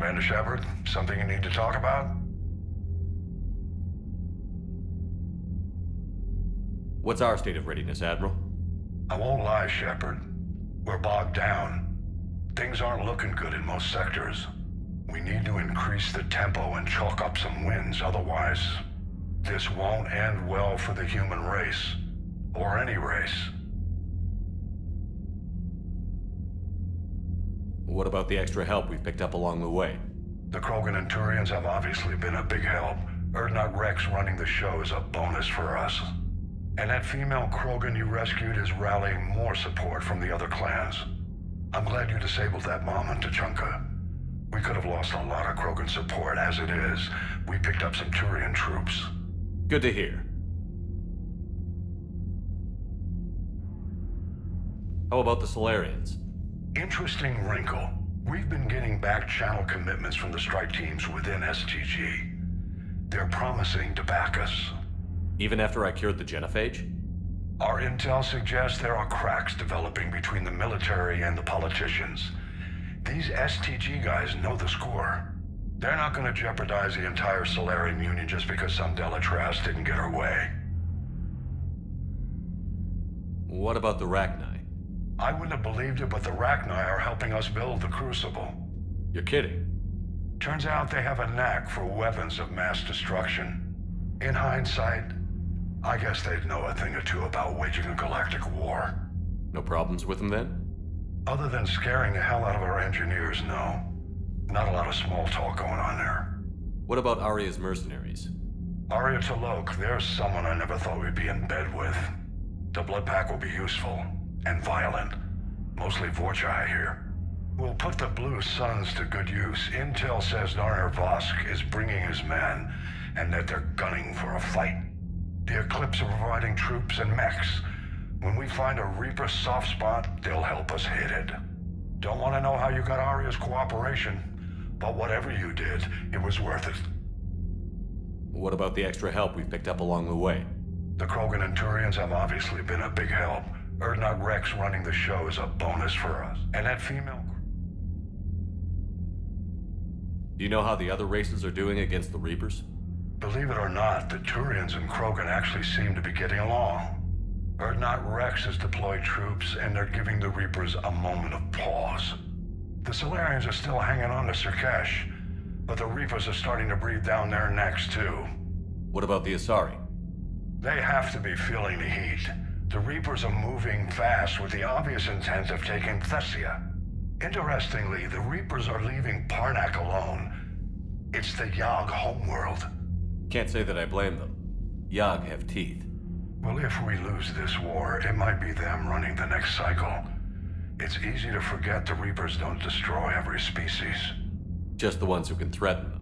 Commander Shepard, something you need to talk about? What's our state of readiness, Admiral? I won't lie, Shepard. We're bogged down. Things aren't looking good in most sectors. We need to increase the tempo and chalk up some wins, otherwise, this won't end well for the human race. Or any race. What about the extra help we've picked up along the way? The Krogan and Turians have obviously been a big help. Urdnot Rex running the show is a bonus for us. And that female Krogan you rescued is rallying more support from the other clans. I'm glad you disabled that bomb on Tuchanka. We could have lost a lot of Krogan support. As it is, we picked up some Turian troops. Good to hear. How about the Solarians? Interesting wrinkle. We've been getting back channel commitments from the strike teams within STG. They're promising to back us. Even after I cured the genophage? Our intel suggests there are cracks developing between the military and the politicians. These STG guys know the score. They're not going to jeopardize the entire Solarian Union just because some Delatras didn't get her way. What about the Rachni? I wouldn't have believed it, but the Rachni are helping us build the Crucible. You're kidding. Turns out they have a knack for weapons of mass destruction. In hindsight, I guess they'd know a thing or two about waging a galactic war. No problems with them then? Other than scaring the hell out of our engineers, no. Not a lot of small talk going on there. What about Aria's mercenaries? Aria T'Loak, there's someone I never thought we'd be in bed with. The blood pack will be useful. And violent. Mostly Vorchai here. We'll put the Blue Suns to good use. Intel says Narner Vosk is bringing his men, and that they're gunning for a fight. The Eclipse are providing troops and mechs. When we find a Reaper soft spot, they'll help us hit it. Don't want to know how you got Aria's cooperation, but whatever you did, it was worth it. What about the extra help we've picked up along the way? The Krogan and Turians have obviously been a big help. Urdnot Rex running the show is a bonus for us. And that female... Do you know how the other races are doing against the Reapers? Believe it or not, the Turians and Krogan actually seem to be getting along. Urdnot Rex has deployed troops, and they're giving the Reapers a moment of pause. The Solarians are still hanging on to Surkesh, but the Reapers are starting to breathe down their necks too. What about the Asari? They have to be feeling the heat. The Reapers are moving fast with the obvious intent of taking Thessia. Interestingly, the Reapers are leaving Parnak alone. It's the Yogg homeworld. Can't say that I blame them. Yogg have teeth. Well, if we lose this war, it might be them running the next cycle. It's easy to forget the Reapers don't destroy every species. Just the ones who can threaten them.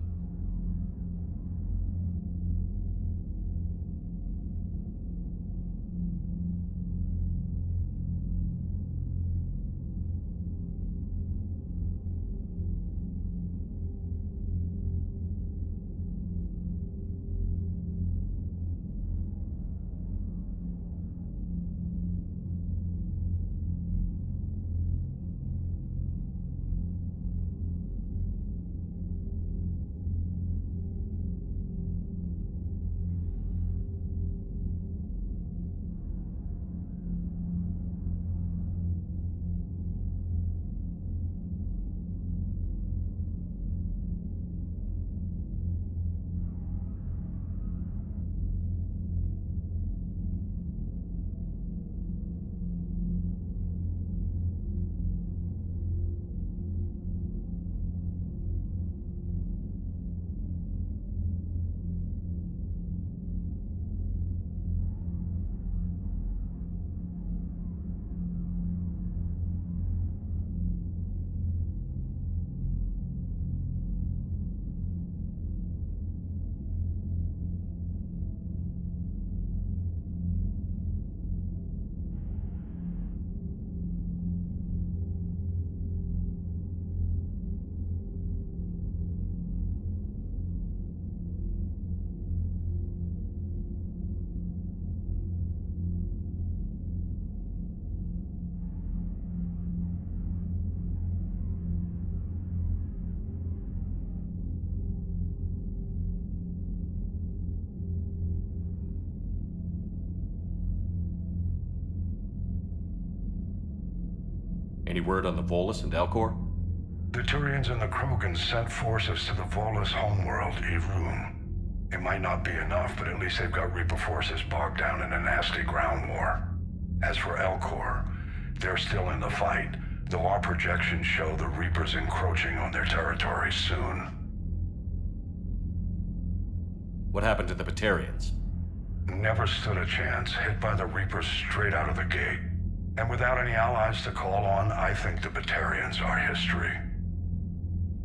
Any word on the Volus and Elcor? The Turians and the Krogans sent forces to the Volus homeworld, Irun. It might not be enough, but at least they've got Reaper forces bogged down in a nasty ground war. As for Elcor, they're still in the fight, though our projections show the Reapers encroaching on their territory soon. What happened to the Batarians? Never stood a chance, hit by the Reapers straight out of the gate. And without any allies to call on, I think the Batarians are history.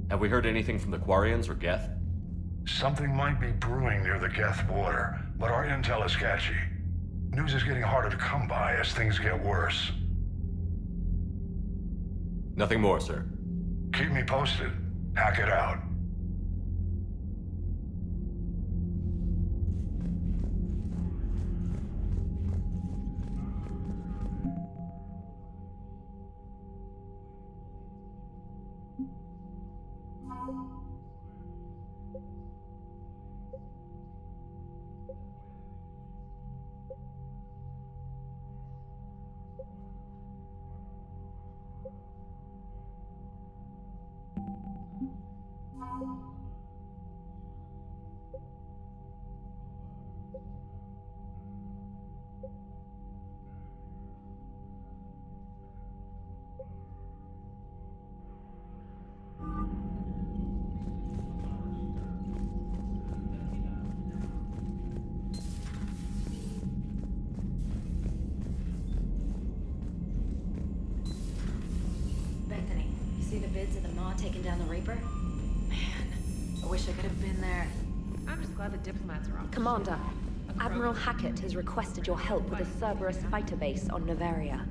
Have we heard anything from the Quarians or Geth? Something might be brewing near the Geth border, but our intel is sketchy. News is getting harder to come by as things get worse. Nothing more, sir. Keep me posted. Hack it out. Bethany, you see the vids of the Maw taking down the Reaper? Man, I wish I could have been there. I'm just glad the diplomats are off. Commander, Admiral Hackett has requested your help with a Cerberus fighter base on Noveria.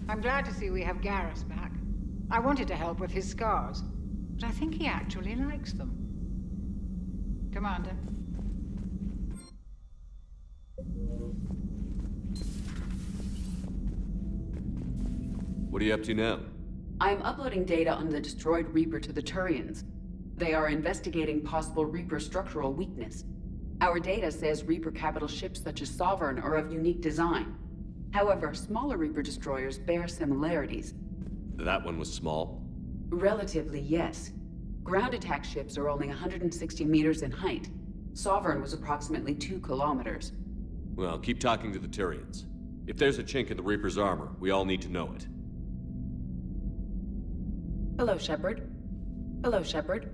I'm glad to see we have Garrus back. I wanted to help with his scars, but I think he actually likes them. Commander. What are you up to now? I am uploading data on the destroyed Reaper to the Turians. They are investigating possible Reaper structural weakness. Our data says Reaper capital ships such as Sovereign are of unique design. However, smaller Reaper destroyers bear similarities. That one was small. Relatively, yes. Ground attack ships are only 160 meters in height. Sovereign was approximately 2 kilometers. Well, keep talking to the Tyrians. If there's a chink in the Reaper's armor, we all need to know it. Hello, Shepard. Hello, Shepard.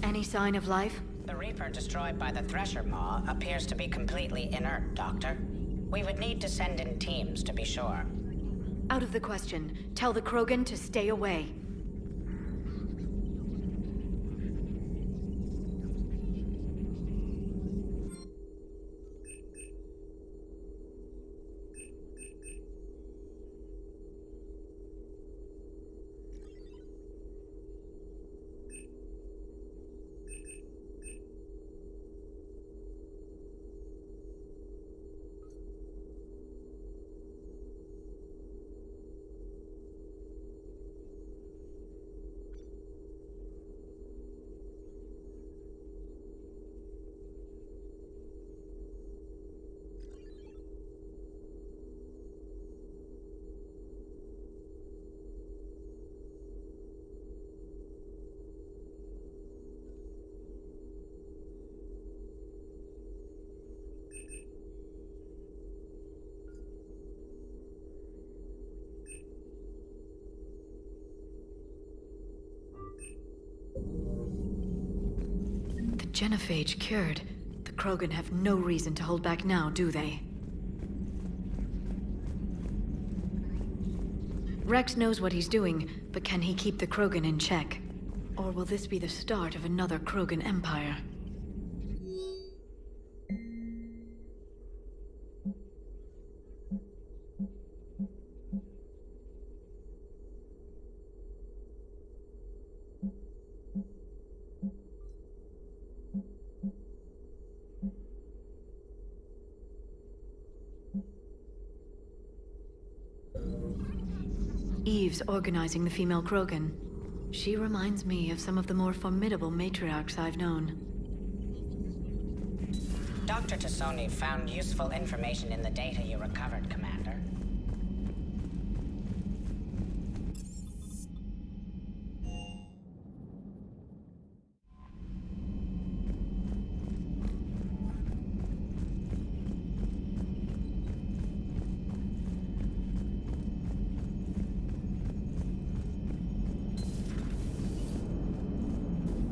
Any sign of life? The Reaper destroyed by the Thresher Maw appears to be completely inert, Doctor. We would need to send in teams to be sure. Out of the question. Tell the Krogan to stay away. Genophage cured. The Krogan have no reason to hold back now, do they? Rex knows what he's doing, but can he keep the Krogan in check? Or will this be the start of another Krogan empire? Eve's organizing the female Krogan. She reminds me of some of the more formidable matriarchs I've known. Dr. Tassoni found useful information in the data you recovered, Commander.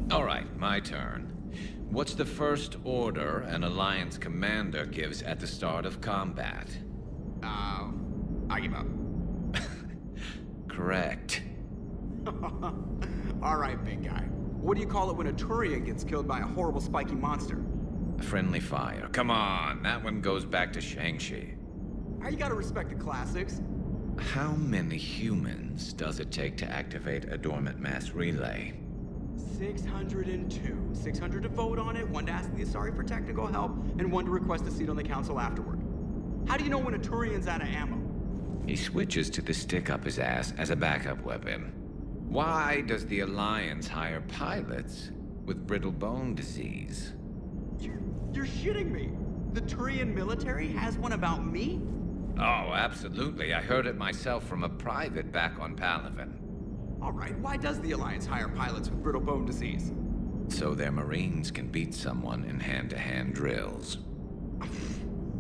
All right, my turn. What's the first order an Alliance commander gives at the start of combat? I give up. Correct. All right, big guy. What do you call it when a Turian gets killed by a horrible spiky monster? Friendly fire. Come on, that one goes back to Shang-Chi. You gotta respect the classics. How many humans does it take to activate a dormant mass relay? 602. 600 to vote on it, 1 to ask the Asari for technical help, and 1 to request a seat on the council afterward. How do you know when a Turian's out of ammo? He switches to the stick up his ass as a backup weapon. Why does the Alliance hire pilots with brittle bone disease? You're shitting me. The Turian military has one about me? Oh, absolutely. I heard it myself from a private back on Palaven. All right, why does the Alliance hire pilots with brittle bone disease? So their Marines can beat someone in hand-to-hand drills.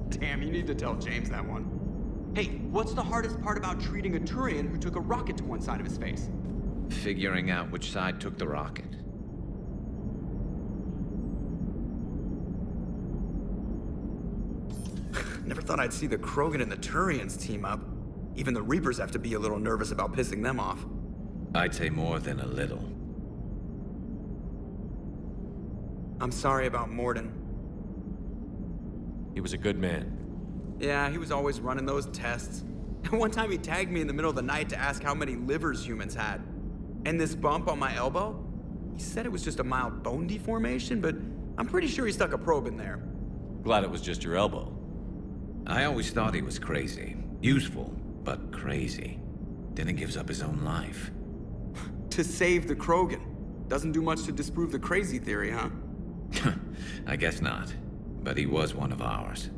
Damn, you need to tell James that one. Hey, what's the hardest part about treating a Turian who took a rocket to one side of his face? Figuring out which side took the rocket. Never thought I'd see the Krogan and the Turians team up. Even the Reapers have to be a little nervous about pissing them off. I'd say more than a little. I'm sorry about Mordin. He was a good man. Yeah, he was always running those tests. And one time he tagged me in the middle of the night to ask how many livers humans had. And this bump on my elbow? He said it was just a mild bone deformation, but I'm pretty sure he stuck a probe in there. Glad it was just your elbow. I always thought he was crazy. Useful, but crazy. Then he gives up his own life. To save the Krogan. Doesn't do much to disprove the crazy theory, huh? I guess not. But he was one of ours.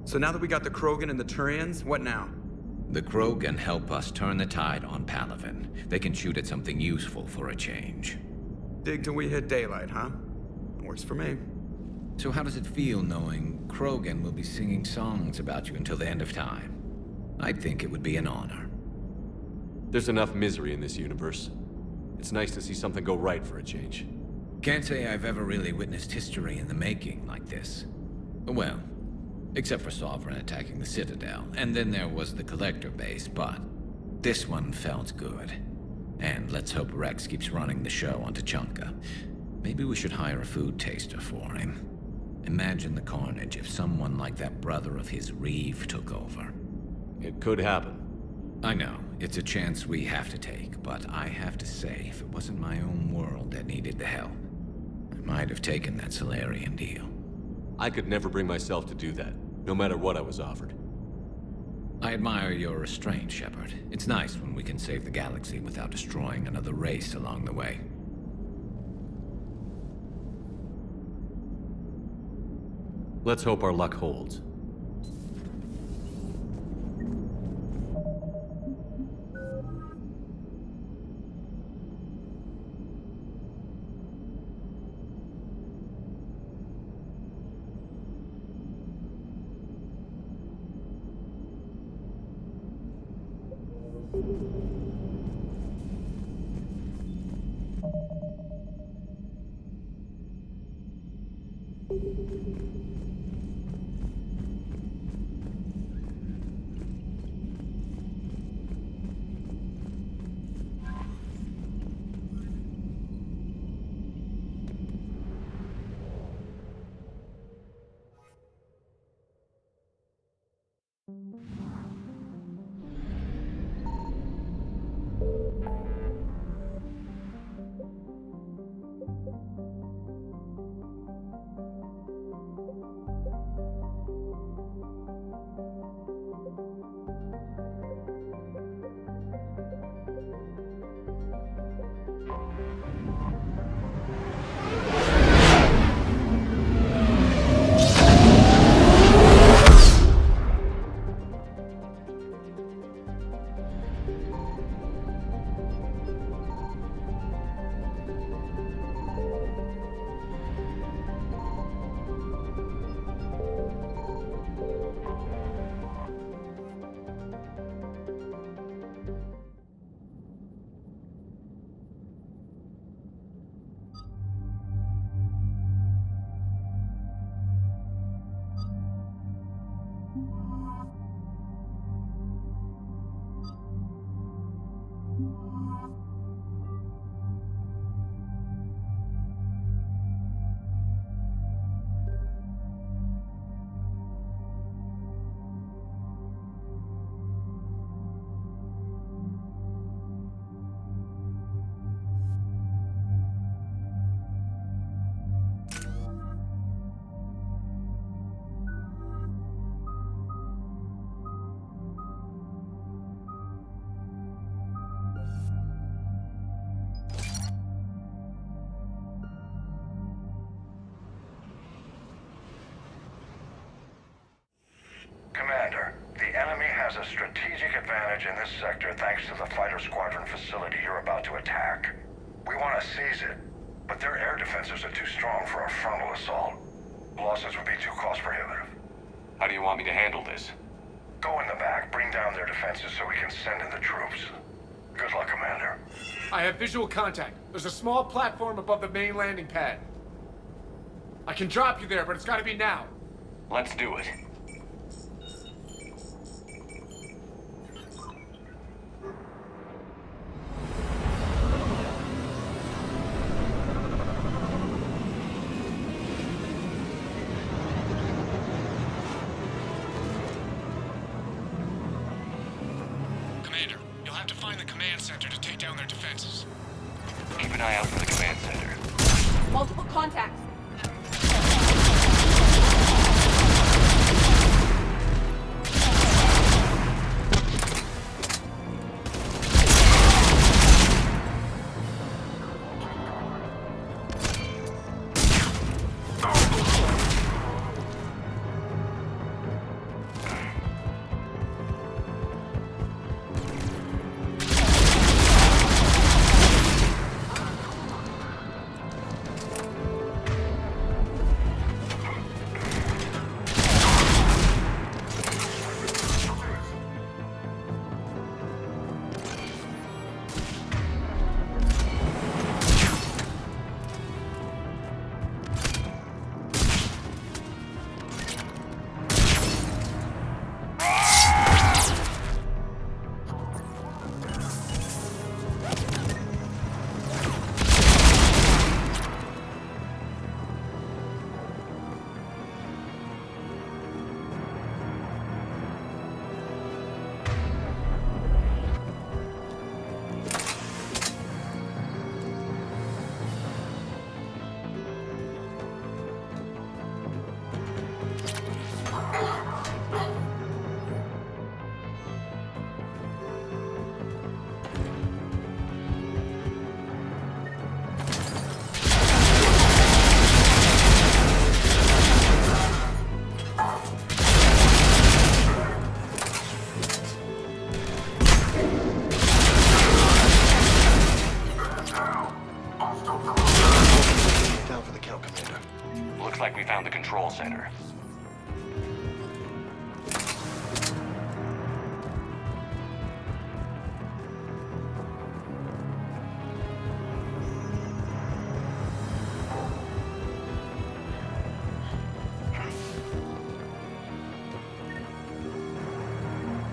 So now that we got the Krogan and the Turians, what now? The Krogan help us turn the tide on Palaven. They can shoot at something useful for a change. Dig till we hit daylight, huh? Works for me. So how does it feel knowing Krogan will be singing songs about you until the end of time? I think it would be an honor. There's enough misery in this universe. It's nice to see something go right for a change. Can't say I've ever really witnessed history in the making like this. Well, except for Sovereign attacking the Citadel, and then there was the Collector base, but this one felt good. And let's hope Rex keeps running the show on Tuchanka. Maybe we should hire a food taster for him. Imagine the carnage if someone like that brother of his, Reeve, took over. It could happen. I know, it's a chance we have to take, but I have to say, if it wasn't my own world that needed the help, I might have taken that Salarian deal. I could never bring myself to do that, no matter what I was offered. I admire your restraint, Shepard. It's nice when we can save the galaxy without destroying another race along the way. Let's hope our luck holds. Commander, the enemy has a strategic advantage in this sector thanks to the fighter squadron facility you're about to attack. We want to seize it, but their air defenses are too strong for a frontal assault. Losses would be too cost prohibitive. How do you want me to handle this? Go in the back, bring down their defenses so we can send in the troops. Good luck, Commander. I have visual contact. There's a small platform above the main landing pad. I can drop you there, but it's gotta be now. Let's do it. find the command center to take down their defenses. Keep an eye out for the command center. Multiple contacts. Looks like we found the control center.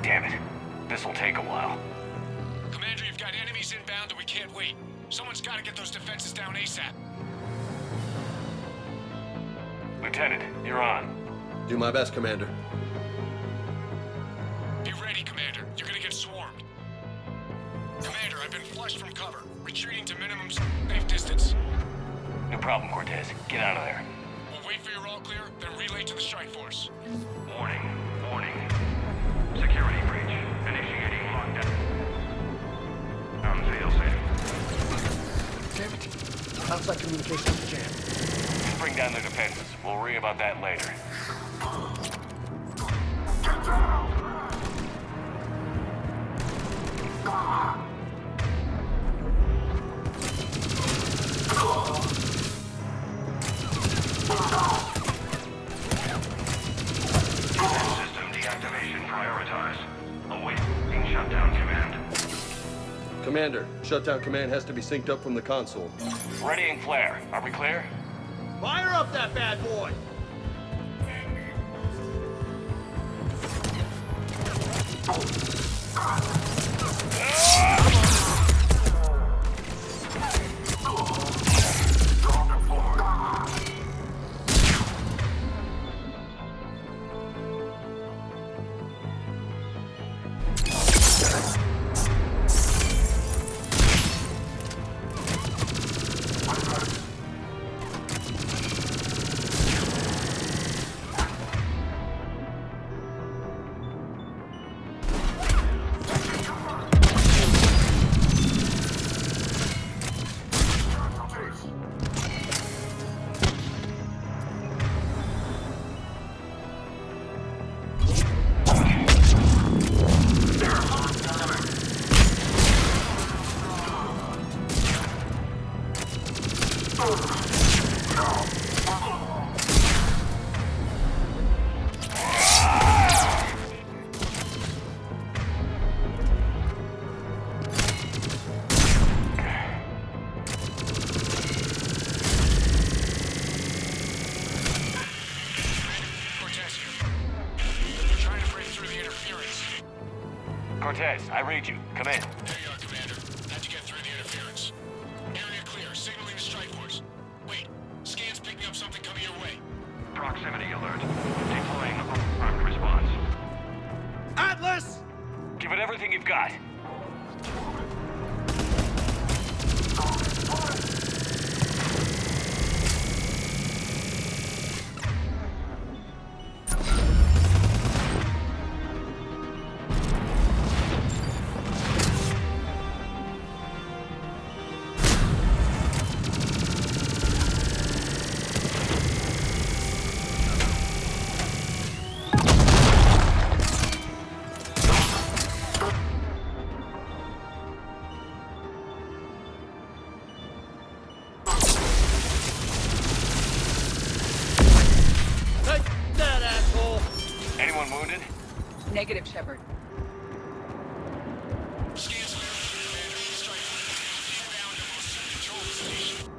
Damn it. This'll take a while. Commander, you've got enemies inbound and we can't wait. Someone's got to get those defenses down ASAP. Lieutenant, you're on. Do my best, Commander. Be ready, Commander. You're gonna get swarmed. Commander, I've been flushed from cover. Retreating to minimum safe distance. No problem, Cortez. Get out of there. We'll wait for your all clear, then relay to the strike force. Warning. Warning. Security breach. Initiating lockdown. Failsafe. Damn it. Outside communications jammed. Bring down their defenses. We'll worry about that later. System deactivation prioritized. Awaiting shutdown command. Commander, shutdown command has to be synced up from the console. Readying flare. Are we clear? Fire up that bad boy! Cortez, I read you. Come in. There you are, Commander. Had to get through the interference. Area clear. Signaling the strike force. Wait. Scan's picking up something coming your way. Proximity alert. Deploying armed response. Atlas! Give it everything you've got. Scans clear, Commander. Strike. Inbound to most control station.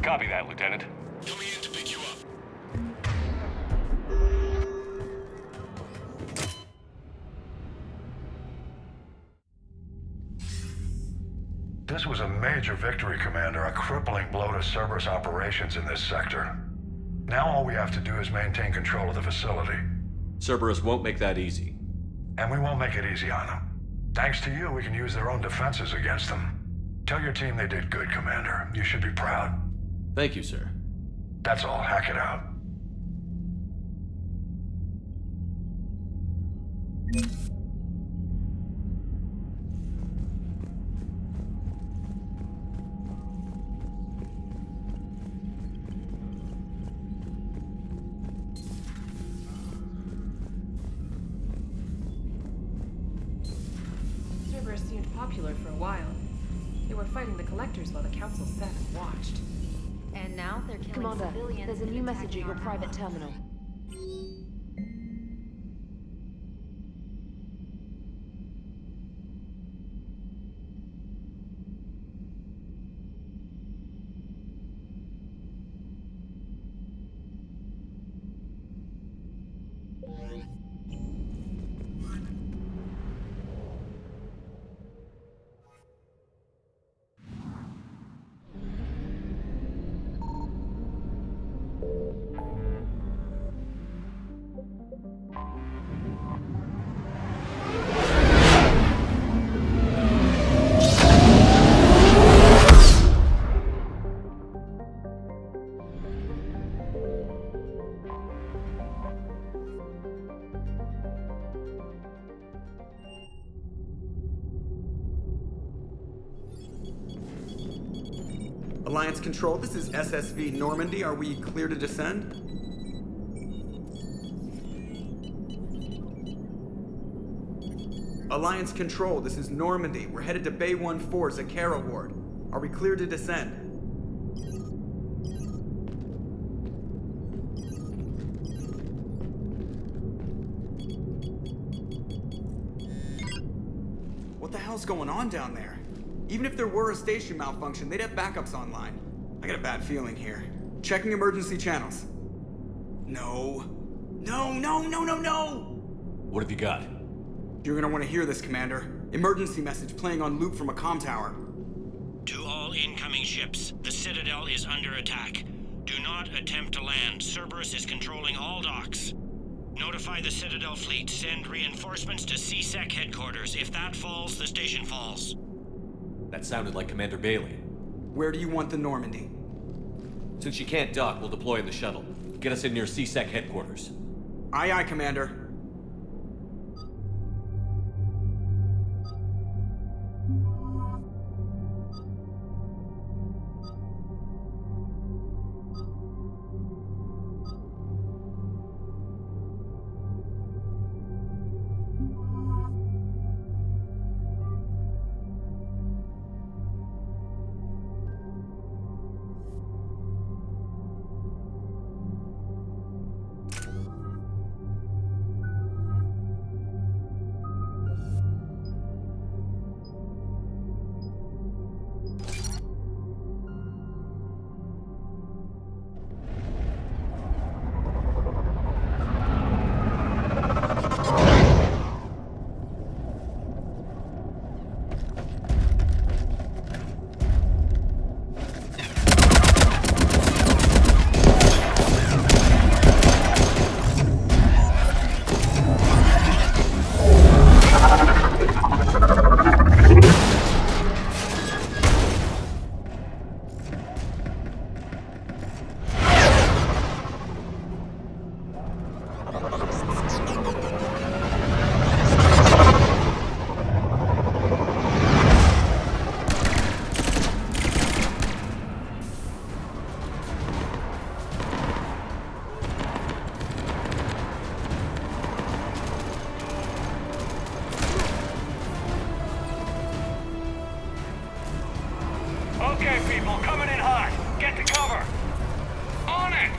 Copy that, Lieutenant. Coming in to pick you up. This was a major victory, Commander. A crippling blow to Cerberus operations in this sector. Now all we have to do is maintain control of the facility. Cerberus won't make that easy. And we won't make it easy on them. Thanks to you, we can use their own defenses against them. Tell your team they did good, Commander. You should be proud. Thank you, sir. That's all. Hack it out. Cerberus seemed popular for a while. They were fighting the Collectors while the Council sat and watched. And now they're killing Commander, civilians. there's a new message at your private terminal. Alliance Control, this is SSV Normandy. Are we clear to descend? Alliance Control, this is Normandy. We're headed to Bay 1-4, Zakara Ward. Are we clear to descend? What the hell's going on down there? Even if there were a station malfunction, they'd have backups online. I got a bad feeling here. Checking emergency channels. No. No, no, no, no, no! What have you got? You're gonna want to hear this, Commander. Emergency message playing on loop from a comm tower. To all incoming ships, the Citadel is under attack. Do not attempt to land. Cerberus is controlling all docks. Notify the Citadel fleet. Send reinforcements to CSEC headquarters. If that falls, the station falls. That sounded like Commander Bailey. Where do you want the Normandy? Since she can't dock, we'll deploy in the shuttle. Get us in near CSEC headquarters. Aye, aye, Commander. Okay, people, coming in hot. Get to cover. On it!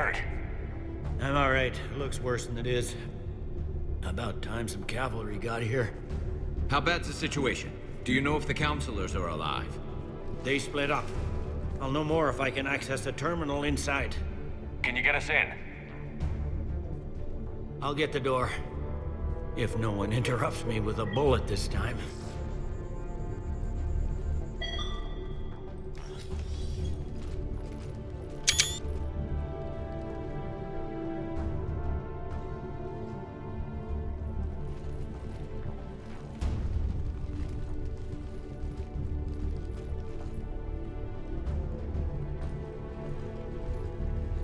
hurt? I'm alright. Looks worse than it is. About time some cavalry got here. How bad's the situation? Do you know if the counselors are alive? They split up. I'll know more if I can access the terminal inside. Can you get us in? I'll get the door. If no one interrupts me with a bullet this time.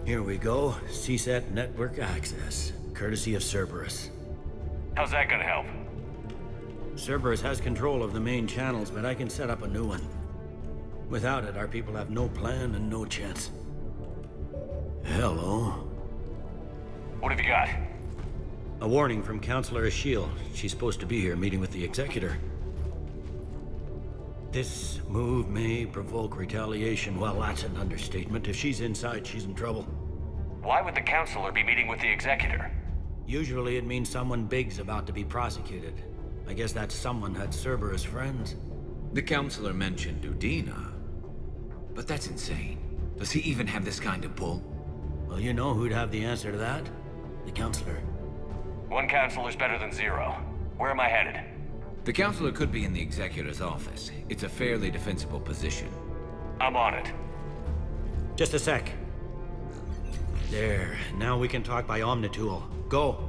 Here we go. CSAT network access, courtesy of Cerberus. How's that gonna help? Cerberus has control of the main channels, but I can set up a new one. Without it, our people have no plan and no chance. Hello. What have you got? A warning from Counselor Ashiel. She's supposed to be here meeting with the Executor. This move may provoke retaliation. Well, that's an understatement. If she's inside, she's in trouble. Why would the Counselor be meeting with the Executor? Usually it means someone big's about to be prosecuted. I guess that someone had Cerberus friends. The counselor mentioned Udina. But that's insane. Does he even have this kind of pull? Well, you know who'd have the answer to that? The Counselor. One Counselor's better than zero. Where am I headed? The counselor could be in the Executor's office. It's a fairly defensible position. I'm on it. Just a sec. There. Now we can talk by Omnitool. Go.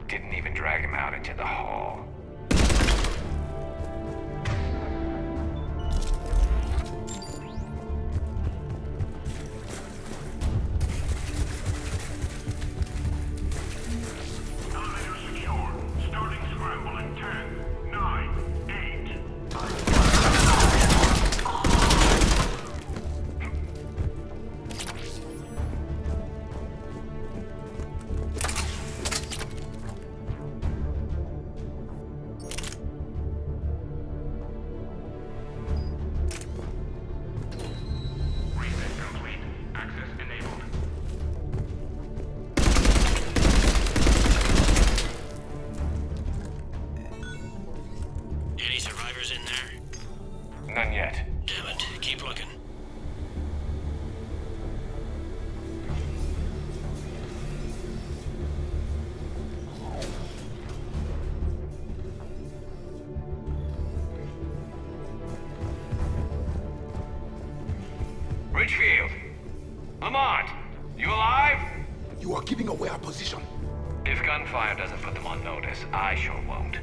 Didn't even drag him out into the hall. Elevator secure. Starting scramble in 10, 9, 8. None yet. Damn it. Keep looking. Richfield! Lamont! You alive? You are giving away our position. If gunfire doesn't put them on notice, I sure won't.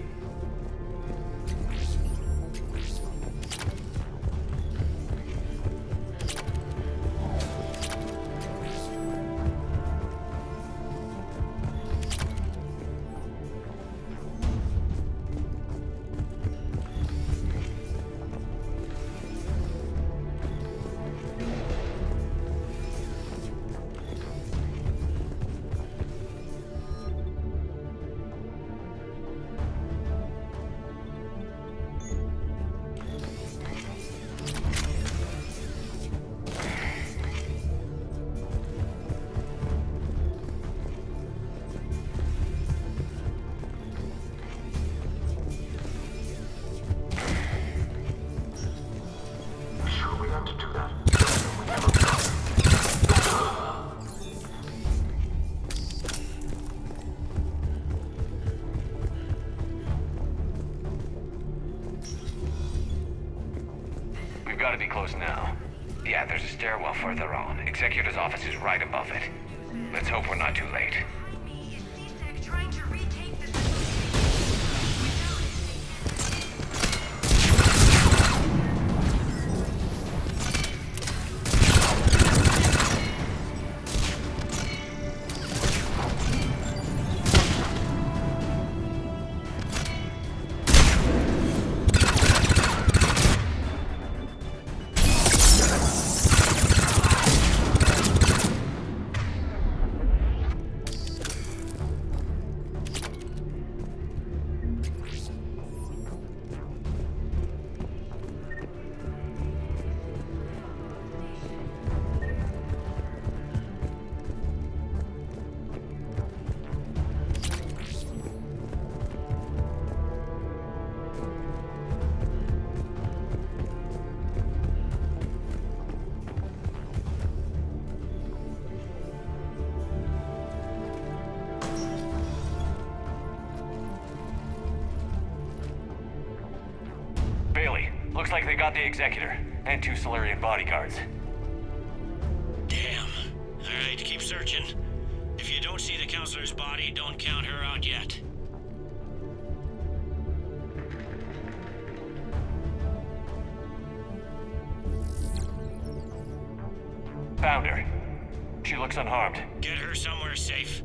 We've got to be close now. Yeah, there's a stairwell further on. Executor's office is right above it. Let's hope we're not too late. Looks like they got the Executor, and 2 Solarian bodyguards. Damn. Alright, keep searching. If you don't see the Counselor's body, don't count her out yet. Found her. She looks unharmed. Get her somewhere safe.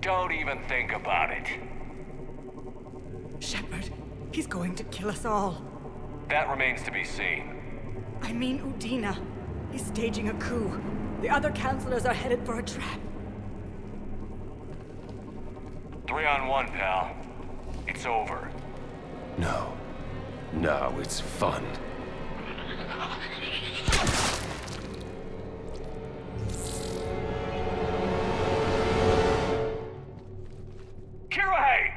Don't even think about it. Shepard, he's going to kill us all. That remains to be seen. I mean Udina. He's staging a coup. The other counselors are headed for a trap. 3-on-1, pal. It's over. No. No, it's fun. Kirohe!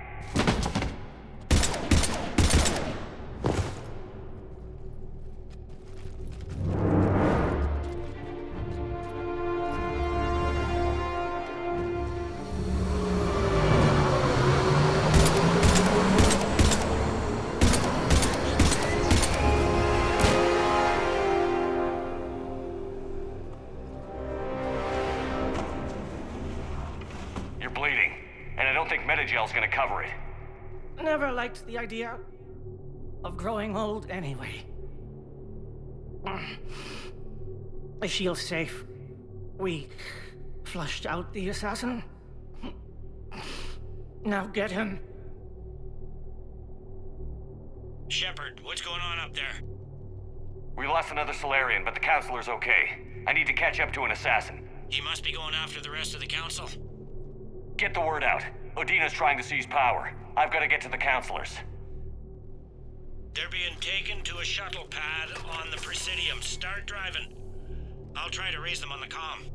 You're bleeding, and I don't think Metagel's gonna cover it. Never liked the idea of growing old anyway. Is Shield safe? We flushed out the assassin. Now get him. Shepard, what's going on up there? We lost another Solarian, but the Counselor's okay. I need to catch up to an assassin. He must be going after the rest of the Council. Get the word out. Udina's trying to seize power. I've got to get to the Counselors. They're being taken to a shuttle pad on the Presidium. Start driving. I'll try to raise them on the comm.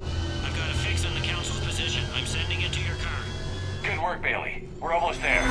I've got a fix on the Council's position. I'm sending it to your car. work, Bailey. We're almost there.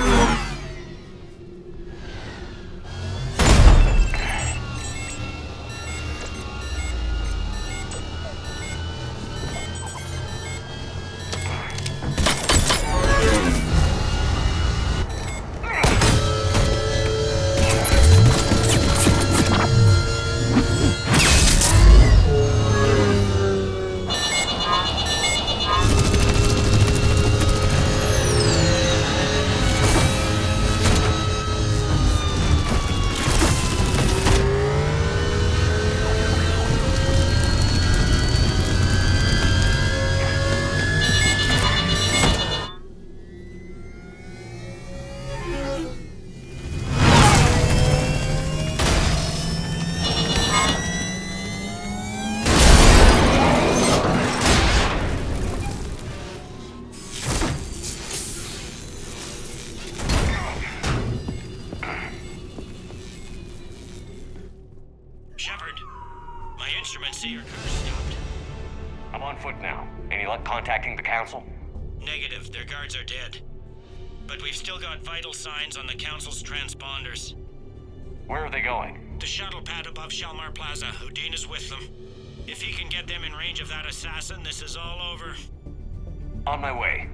Shepard, my instruments say your car stopped. I'm on foot now. Any luck contacting the Council? Negative, their guards are dead. But we've still got vital signs on the Council's transponders. Where are they going? The shuttle pad above Shelmar Plaza. Udina's with them. If he can get them in range of that assassin, this is all over. On my way.